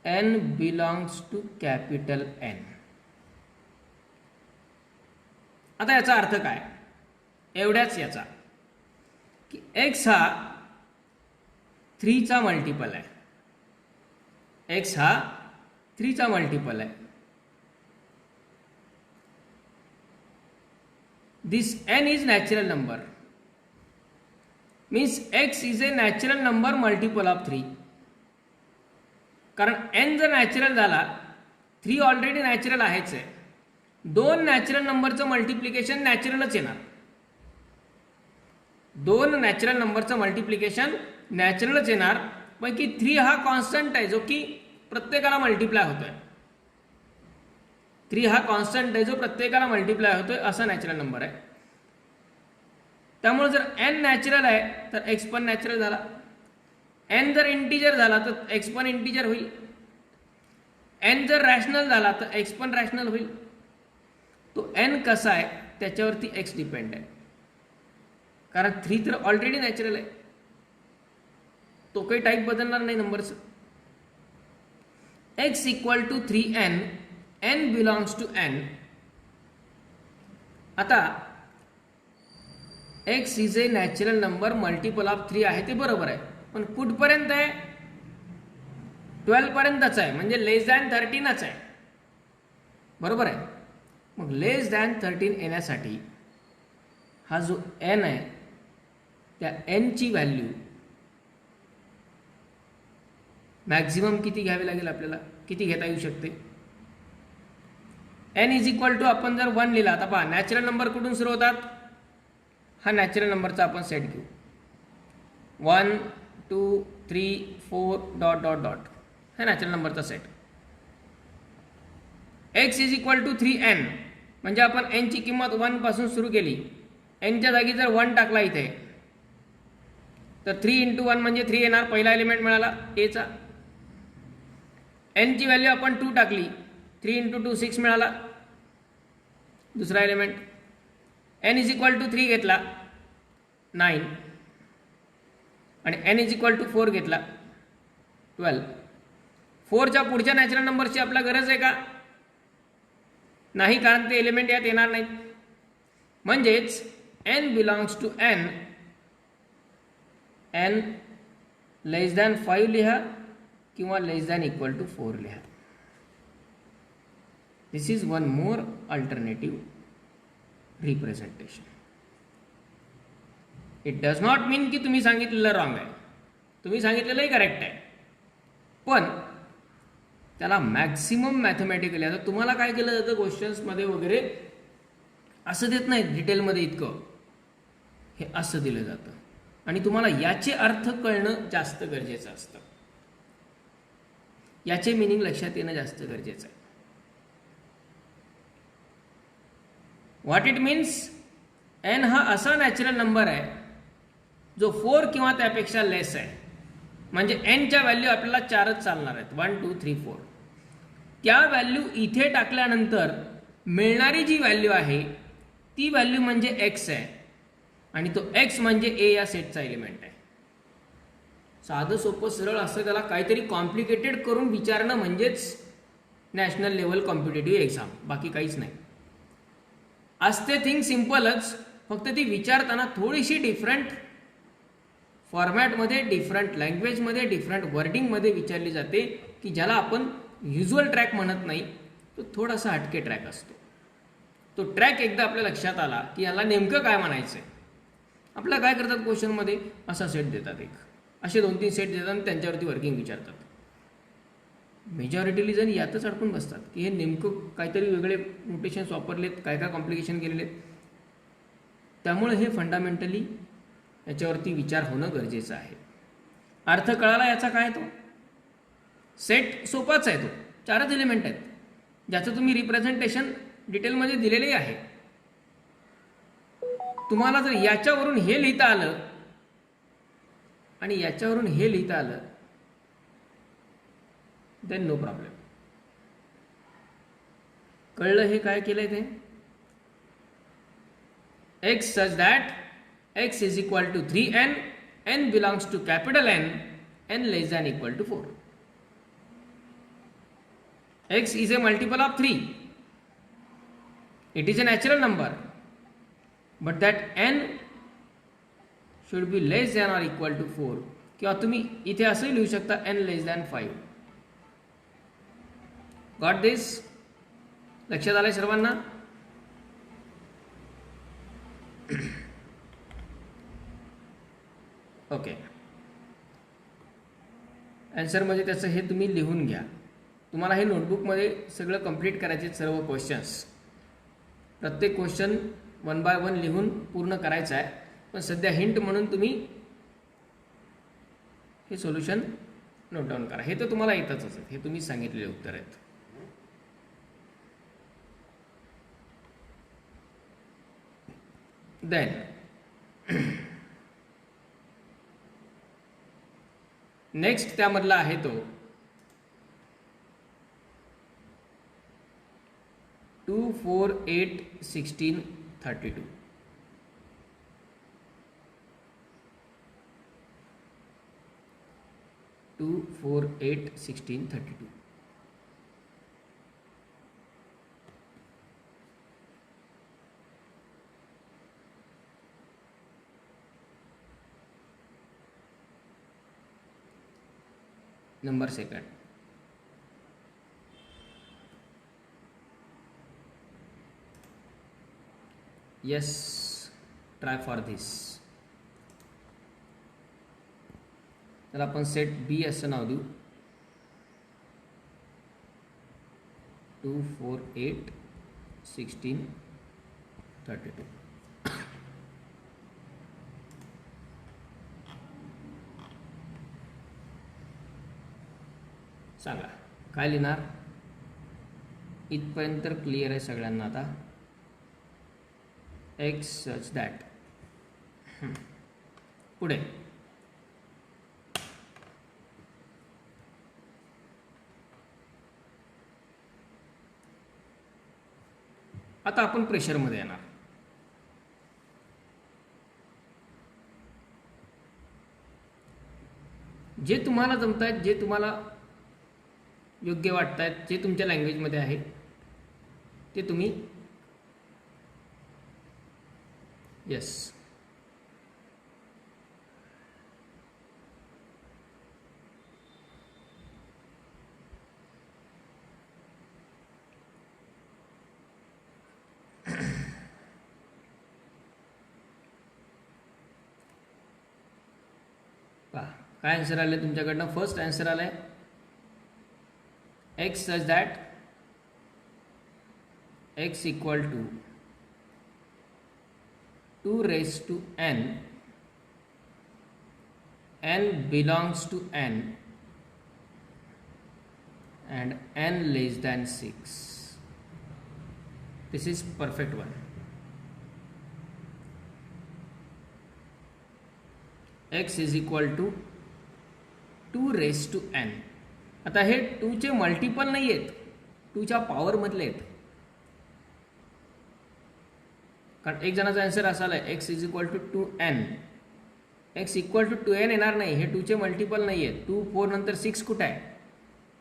n belongs to capital N. आता याचा अर्थ काय? एवढ्याच याचा की x हा 3 चा मल्टिपल आहे, x हा 3 चा मल्टिपल आहे. This n is natural number, means x is a natural number multiple of 3. कारण n जर नॅचरल झाला, 3 ऑलरेडी नॅचरल आहेच आहे, 2 नॅचरल नंबरचं मल्टिप्लिकेशन नॅचरलच येणार. 2 नॅचरल नंबरचं मल्टिप्लिकेशन नॅचरलच येणार, पैकी 3 हा कॉन्स्टंट आहे जो की प्रत्येकाला मल्टिप्लाय होतोय. 3 हा कॉन्स्टंट आहे जो प्रत्येकाला मल्टिप्लाय होतोय, असा नॅचरल नंबर आहे. त्यामुळे जर n नॅचरल आहे तर x पण नॅचरल झाला. n जर इंटिजर झाला तर x पण इंटिजर होईल. एन जर रॅशनल झाला तर एक्स पण रॅशनल होईल. तो एन कसा आहे त्याच्यावरती एक्स डिपेंड आहे, कारण 3 तर ऑलरेडी नॅचरल आहे, तो काही टाईप बदलणार नाही नंबरचं. X equal to 3n, N belongs to N. आता X is a natural number multiple of 3 आहे ते बरोबर आहे, पण कुठपर्यंत आहे? 12 पर्यंतच आहे, म्हणजे लेस दॅन 13च आहे, बरोबर आहे. मग लेस दॅन 13 येण्यासाठी हा जो एन आहे त्या एनची व्हॅल्यू मॅक्झिमम किती घ्यावी लागेल आपल्याला, किती घेता येऊ शकते? एन इज इक्वल टू आपण जर 1 लिहिला, आता पहा नॅचरल नंबर कुठून सुरू होतात? हा नॅचरल नंबरचा आपण सेट घेऊ, 1 2 3 4 डॉट डॉट डॉट, हा नॅचरल नंबरचा set. X is equal to 3n, म्हणजे आपण एनची किंमत 1 पासून सुरू केली. एनच्या जागी जर 1 टाकला इथे तर 3 इंटू 1 म्हणजे 3 येणार, पहिला एलिमेंट मिळाला एचा. एनची व्हॅल्यू आपण 2 टाकली, 3 इंटू 2 6 मिळाला दुसरा element. N is equal to 3 घेतला 9, आणि एन इज इक्वल टू 4 घेतला 12. 4च्या पुढच्या नॅचरल नंबरची आपल्याला गरज आहे का? नाही, कारण ते एलिमेंट यात येणार नाहीत. म्हणजेच N belongs to N, N less than 5 लिहा किंवा लेस दॅन इक्वल टू 4 लिहा. This is one more alternative representation. It does not mean की तुम्ही सांगितलेलं रॉंग आहे, तुम्ही सांगितलेलंही करेक्ट आहे, पण त्याला मॅक्सिमम मॅथमॅटिकली, आता तुम्हाला काय केलं जातं क्वेश्चन्समध्ये वगैरे असं देत नाही डिटेलमध्ये इतकं, हे असं दिलं जातं, आणि तुम्हाला याचे अर्थ कळणं जास्त गरजेचं असतं, याचे मिनिंग लक्षात येणं जास्त गरजेचं आहे. व्हॉट इट मीन्स, एन हा असा नॅचरल नंबर आहे जो 4 किंवा त्यापेक्षा लेस आहे, म्हणजे एनच्या व्हॅल्यू आपल्याला 4च चालणार आहेत, 1 2 3 4. त्या व्हॅल्यू इथे टाकल्यानंतर मिळणारी जी व्हॅल्यू आहे ती व्हॅल्यू म्हणजे एक्स आहे, आणि तो एक्स म्हणजे ए या सेटचा एलिमेंट आहे. साधं सोपं सरळ असं त्याला काहीतरी कॉम्प्लिकेटेड करून विचारणं म्हणजेच नॅशनल लेवल कॉम्पिटेटिव्ह एक्झाम, बाकी काहीच नाही. असते थिंग सिम्पलच, फक्त ती विचारताना थोडीशी डिफरंट फॉर्मॅटमध्ये, डिफरंट लँग्वेजमध्ये, डिफरंट वर्डिंगमध्ये विचारली जाते, की ज्याला आपण युज्युअल ट्रॅक म्हणत नाही, तो थोडासा हटके ट्रॅक असतो. तो ट्रॅक एकदा आपल्या लक्षात आला की याला नेमकं काय म्हणायचं आहे. आपल्याला काय करतात क्वेश्चनमध्ये, असा सेट देतात, एक असे 2-3 सेट देतात आणि त्यांच्यावरती वर्किंग विचारतात. मेजॉरिटीली जण यातच अडकून बसतात की हे नेमकं काहीतरी वेगळे नोटेशन्स वापरलेत, काय काय कॉम्प्लिकेशन केलेले. त्यामुळे हे फंडामेंटली याच्यावरती विचार होणं गरजेचं आहे. अर्थ कळाला याचा काय? तो सेट सोपाच आहे, तो 4च एलिमेंट आहेत, ज्याचं तुम्ही रिप्रेझेंटेशन डिटेलमध्ये दिलेले आहे. तुम्हाला जर याच्यावरून हे लिहिता आलं आणि याच्यावरून हे लिहिता आलं, देन नो प्रॉब्लेम. कळलं हे काय केलंय ते? X such that x is equal to 3n, n belongs to capital N, n less than equal to 4. x is a multiple of 3. It is a natural number, but that n should be less than or equal to 4. किंवा तुम्ही इथे असंही लिहू शकता n less than 5. Got this? लक्षात आलंय सर्वांना? Okay. Answer म्हणजे त्याचं हे तुम्ही लिहून घ्या. तुम्हाला हे नोटबुकमध्ये सगळं कंप्लीट करायचे, सर्व क्वेश्चन्स, प्रत्येक क्वेश्चन 1 by 1 लिहून पूर्ण करायचं आहे. पण सध्या हिंट म्हणून तुम्ही हे सोल्युशन नोट डाऊन करा. हे तर तुम्हाला येतच असेल, हे तुम्ही सांगितलेले उत्तर आहेत. देन नेक्स्ट त्यामधला आहे तो 4, 8, 16, 32. Two, 4, 8, 16, 32. Number second. Yes, try for this. त्याला आपण सेट बी असं नाव देऊ. 2, 4, 8, 16, 32. सांगा काय लिहिणार. इथपर्यंत तर क्लिअर आहे सगळ्यांना. आता एक्स सच दॅट. पुढे आता आपण प्रेशरमध्ये येणार. जे तुम्हाला जमत आहेत, जे तुम्हाला योग्य वाटत आहेत, जे तुमच्या लँग्वेजमध्ये आहे ते तुम्ही यस पहा काय आन्सर आलं तुमच्याकडनं. फर्स्ट आन्सर आलं आहे x such that x equal to 2 raised to n, n belongs to n and n less than 6. This is perfect one. x is equal to 2 raised to n. आता हे 2चे multiple नाही आहेत, 2च्या पॉवरमधले आहेत. कारण एक जणाचा आन्सर असा आला x is equal to 2n. X equal to 2n येणार नाही, हे 2चे मल्टिपल नाही आहेत. 2, 4 नंतर 6 कुठं आहे,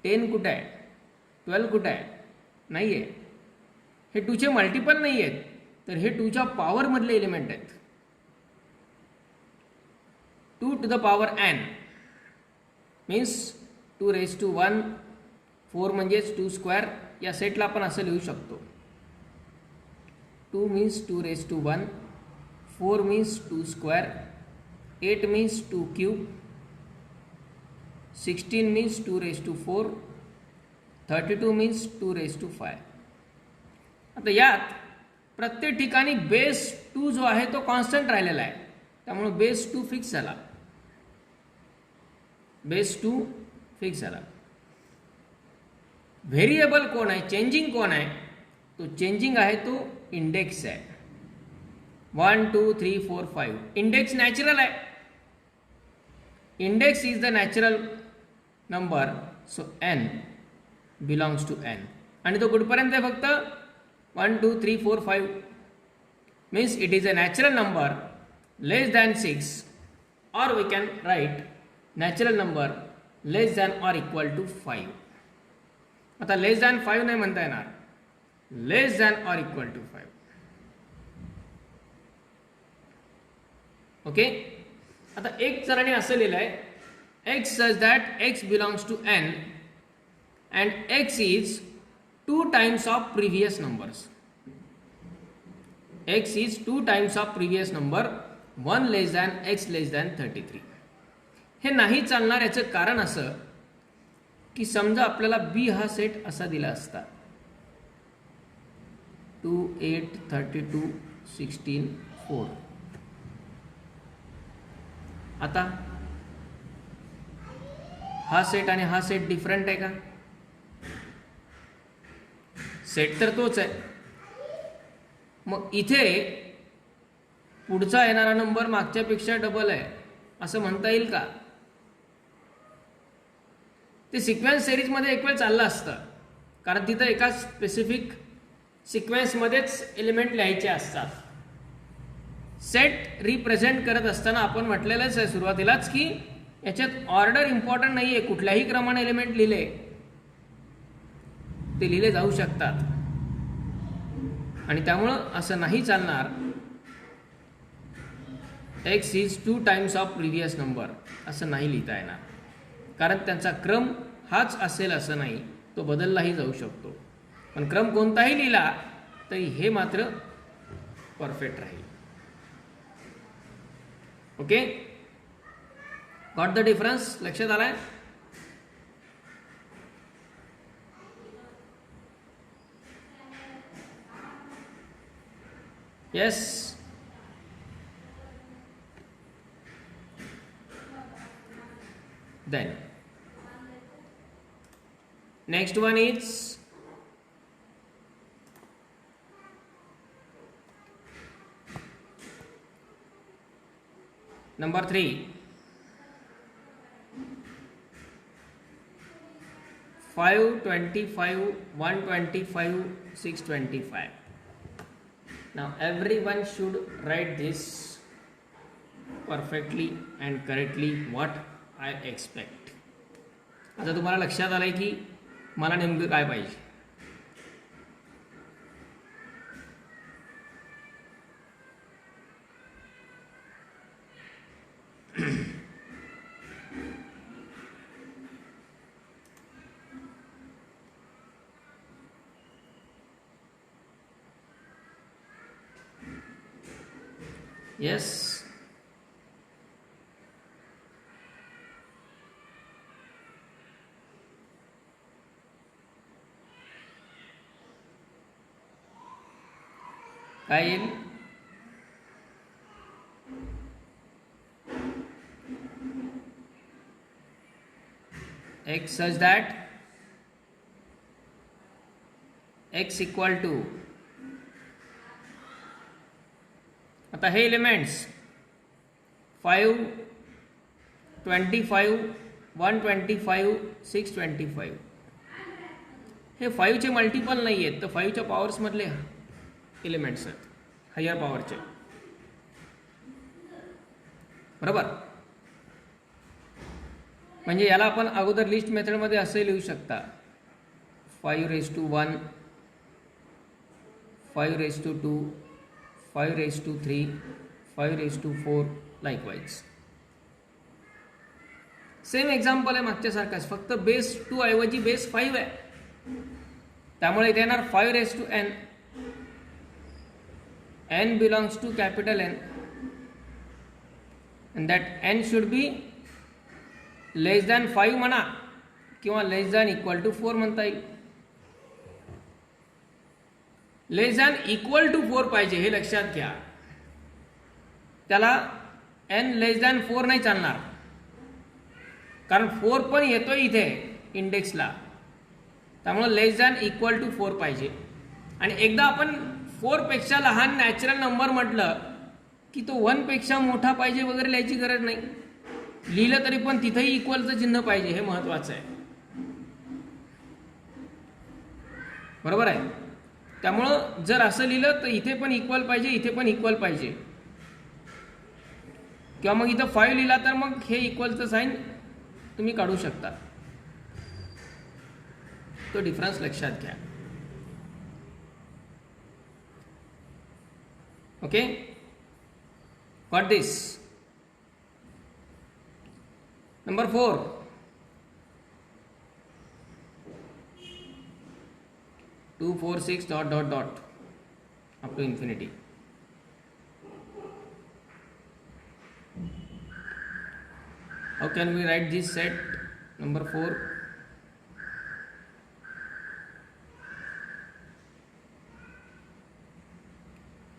10 कुठं आहे, 12 कुठं आहे, नाही आहे. हे 2चे मल्टिपल नाही आहेत, तर हे 2च्या पॉवरमधले एलिमेंट आहेत. 2 to the power n means 2 raised to 1, 4 म्हणजेच 2 स्क्वेअर. या सेटला आपण असं लिहू शकतो. 2 means 2 raised to 1, 4 means 2 square, 8 means 2 cube, 16 means 2 raised to 4, 32 means 2 raised to 5. आता यात प्रत्येक ठिकाणी बेस 2 जो आहे तो कॉन्स्टंट राहिलेला आहे, त्यामुळे बेस 2 फिक्स झाला. बेस 2 फिक्स झाला. व्हेरिएबल कोण आहे, चेंजिंग कोण आहे, तो चेंजिंग आहे तो इंडेक्स आहे. 1, 2, 3, 4, 5. इंडेक्स नॅचरल आहे. Index is the natural number, so n belongs to n. आणि तो कुठपर्यंत आहे फक्त 1, 2, 3, 4, 5 means it is a natural number less than 6, or we can write natural number less than or equal to 5. आता less than 5 नाही म्हणता येणार, less than or equal to 5. Okay. आता एक जणांनी असं लिहिलं आहे X such that X belongs to n and X is 2 times of previous numbers. X is 2 times of previous number, 1 less than x less than 33. हे नाही चालणार. याचं कारण असं की समजा आपल्याला बी हा सेट असा दिला असता 2, 8, 32, 16, 4. आता हा सेट आणि हा सेट डिफरंट आहे का? सेट तर तोच आहे. मग इथे पुढचा येणारा नंबर मागच्यापेक्षा डबल आहे असं म्हणता येईल का? ते सिक्वेन्स सिरीजमध्ये एक वेळ चाललं असतं, कारण तिथं एका स्पेसिफिक सिक्वेन्समध्येच एलिमेंट लिहायचे असतात. सेट रिप्रेझेंट करत असताना आपण म्हटलेलंच आहे सुरुवातीलाच की याच्यात ऑर्डर इम्पॉर्टंट नाही आहे. कुठल्याही क्रमाने एलिमेंट लिहिले ते लिहिले जाऊ शकतात आणि त्यामुळं असं नाही चालणार x is 2 times of previous number असं नाही लिहिता येणार, कारण त्यांचा क्रम हाच असेल असं नाही, तो बदललाही जाऊ शकतो. पण क्रम कोणताही लिहिला तरी हे मात्र परफेक्ट राहील. Okay, got the difference? लक्षात आलाय? Yes. Then next one is number 3. 525, 125, 625. Now everyone should write this perfectly and correctly what I expect. आता तुम्हाला लक्षात आलंय की मला नेमकं काय पाहिजे. येस. काय येईल? x such that x equal to, आता हे एलिमेंट्स 5, 25, 125, 625 हे 5 चे मल्टिपल नाही आहेत, तर 5 च्या पॉवर्स मधले एलिमेंट्स आहेत, हायर पॉवरचे. बरोबर? म्हणजे याला आपण अगोदर लिस्ट मेथडमध्ये असे लिहू शकता 5^1, 5^2, 5^3, 5^4 लाईकवाईज. सेम एक्झाम्पल आहे मागच्यासारखाच, फक्त बेस 2 ऐवजी बेस 5 आहे. त्यामुळे इथे येणार 5^n. n belongs to capital N and that n should be less than 5 म्हणा किंवा less than equal to 4 म्हणता येईल. लेस दॅन इक्वल टू 4 पाहिजे, हे लक्षात घ्या. त्याला n लेस दॅन 4 नाही चालणार, कारण 4 पण येतोय इथे इंडेक्सला. त्यामुळे लेस दॅन इक्वल टू 4 पाहिजे. आणि एकदा आपण 4 पेक्षा लहान नॅचरल नंबर म्हटलं की तो 1 पेक्षा मोठा पाहिजे वगैरे लिहायची गरज नाही. लिहिलं तरी पण तिथेही इक्वलचं चिन्ह पाहिजे, हे महत्वाचं आहे. बरोबर आहे? त्यामुळं जर असं लिहिलं तर इथे पण इक्वल पाहिजे, इथे पण इक्वल पाहिजे. किंवा मग इथं 5 लिहिला तर मग हे इक्वलचं साईन तुम्ही काढू शकता. तो डिफरन्स लक्षात घ्या. Okay, got this? Number 4. Two 4 6 dot dot dot up to infinity. How can we write this set number 4?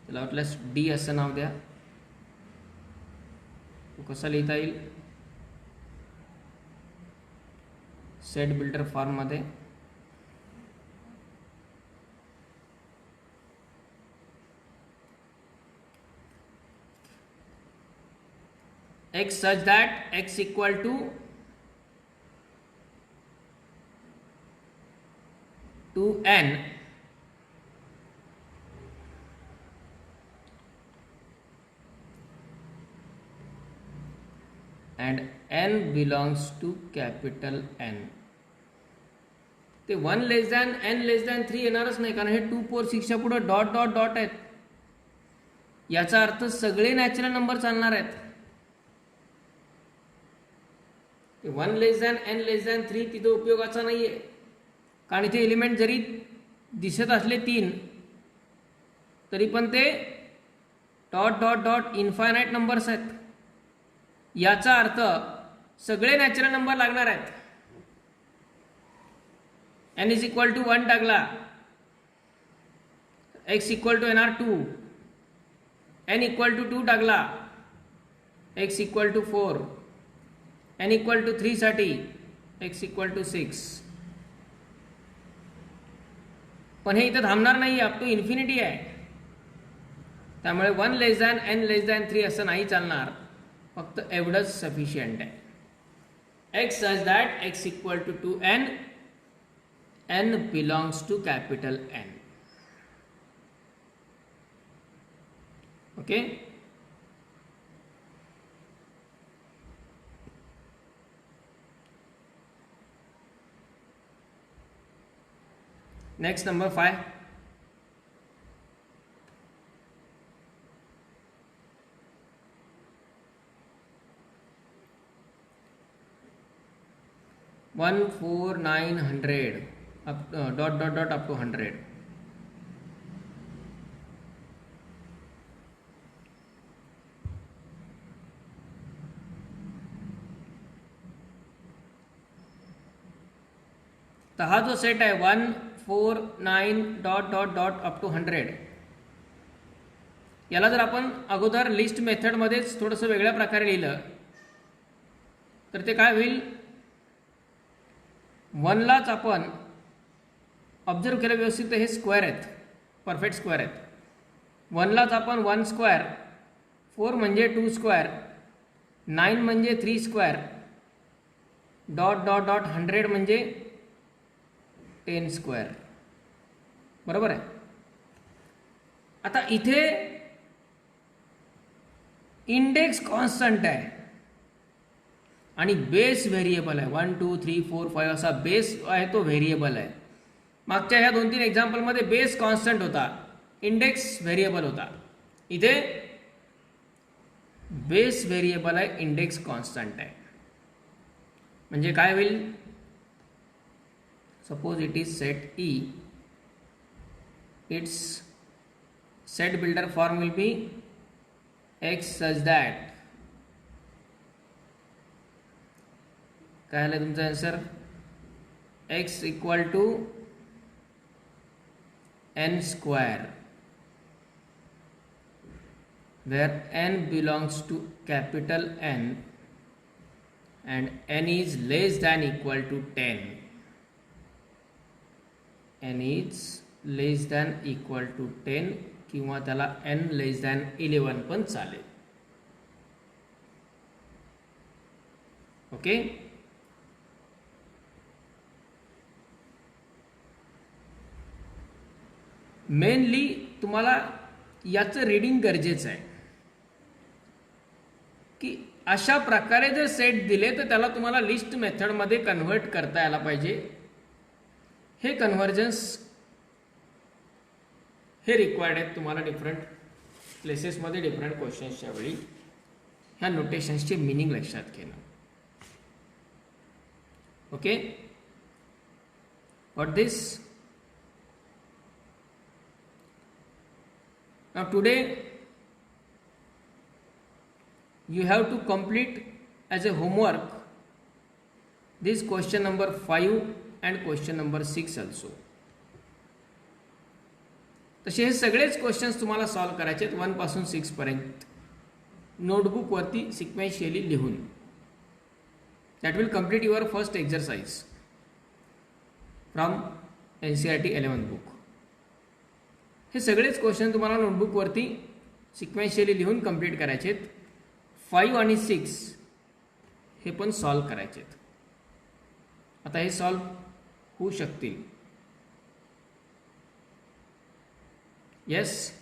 चला वाटल्यास डी असं नाव द्या. तो कसा लिहिता येईल? सेट बिल्डर फॉर्म मध्ये. x such that x equal to 2n and n belongs to capital n. ते 1 less than n less than 3 येणारच नाही, कारण हे 2 4 6च्या पुढे डॉट डॉट डॉट आहेत. याचा अर्थ सगळे नॅचरल नंबर चालणार आहेत. 1 less than n less than 3 तिथे उपयोगाचा नाहीये, कारण इथे एलिमेंट जरी दिसत असले 3 तरी पण ते dot dot dot infinite numbers आहेत. याचा अर्थ सगळे नॅचरल नंबर लागणार आहेत. n इज इक्वल टू 1 टाकला, x इक्वल टू येणार 2, n इक्वल टू 2 टाकला, x equal to 4, n equal to 3 साठी x इक्वल टू 6. पण हे इथं थांबणार नाही, अप टू इन्फिनिटी आहे. त्यामुळे 1 less than n less than 3 असं नाही चालणार, फक्त एवढंच सफिशियंट आहे. x such that x equal to 2n, n belongs to capital N. Okay. Next, number 5. One, 4, 9, 100. Up dot dot dot up to 100. तर हा जो सेट आहे 1, 4, 9 dot dot dot up to 100, याला जर आपण अगोदर लिस्ट मेथडमध्येच थोडंसं वेगळ्या प्रकारे लिहिलं तर ते काय होईल, 1लाच आपण ऑब्झर्व केलं व्यवस्थित, हे स्क्वेअर आहेत, परफेक्ट स्क्वेअर आहेत. 1लाच आपण 1 स्क्वेअर, 4 म्हणजे 2 स्क्वेअर, 9 म्हणजे 3 स्क्वेअर, डॉट डॉट डॉट 100 म्हणजे 10 स्क्वेअर. बरोबर आहे. आता इथे इंडेक्स कॉन्स्टंट आहे आणि बेस व्हेरिएबल आहे. 1 2 3 4 5 असा बेस आहे, तो व्हेरिएबल आहे. मागच्या ह्या 2-3 एक्झाम्पलमध्ये बेस कॉन्स्टंट होता, इंडेक्स व्हेरिएबल होता. इथे बेस व्हेरिएबल आहे, इंडेक्स कॉन्स्टंट आहे. म्हणजे काय होईल, suppose it is set E, it's set builder form will be x such that, काय आलं तुमचं answer, x equal to n square, where n belongs to capital N and n is less than equal to 10. n is less than equal to 10 किंवा त्याला n less than 11 पण चालेल. Okay. Mainly तुम्हाला याचं reading गरजेचं आहे की अशा प्रकारे जर सेट दिले तर त्याला तुम्हाला लिस्ट मेथडमध्ये कन्व्हर्ट करता यायला पाहिजे. हे कन्व्हर्जन्स हे रिक्वायर्ड आहेत तुम्हाला डिफरंट प्लेसेसमध्ये डिफरंट क्वेश्चन्सच्या वेळी ह्या नोटेशन्सचे मिनिंग लक्षात घेणं. Okay. What this. Now today you have to complete as a homework this question number 5 and question number 6 also. तसे हे सगळेच क्वेश्चन्स तुम्हाला सॉल्व करायचे आहेत 1 पासून 6 पर्यंत नोटबुकवरती सिक्वेन्शियली लिहून. That will complete your first exercise from NCERT 11th book. हे सगळेच क्वेश्चन तुम्हाला नोटबुकवरती सिक्वेन्शियली लिहून कंप्लीट करायचे आहेत. 5 आणि 6 हे पण सॉल्व करायचे आहेत. आता हे सॉल्व होऊ शकतील. येस.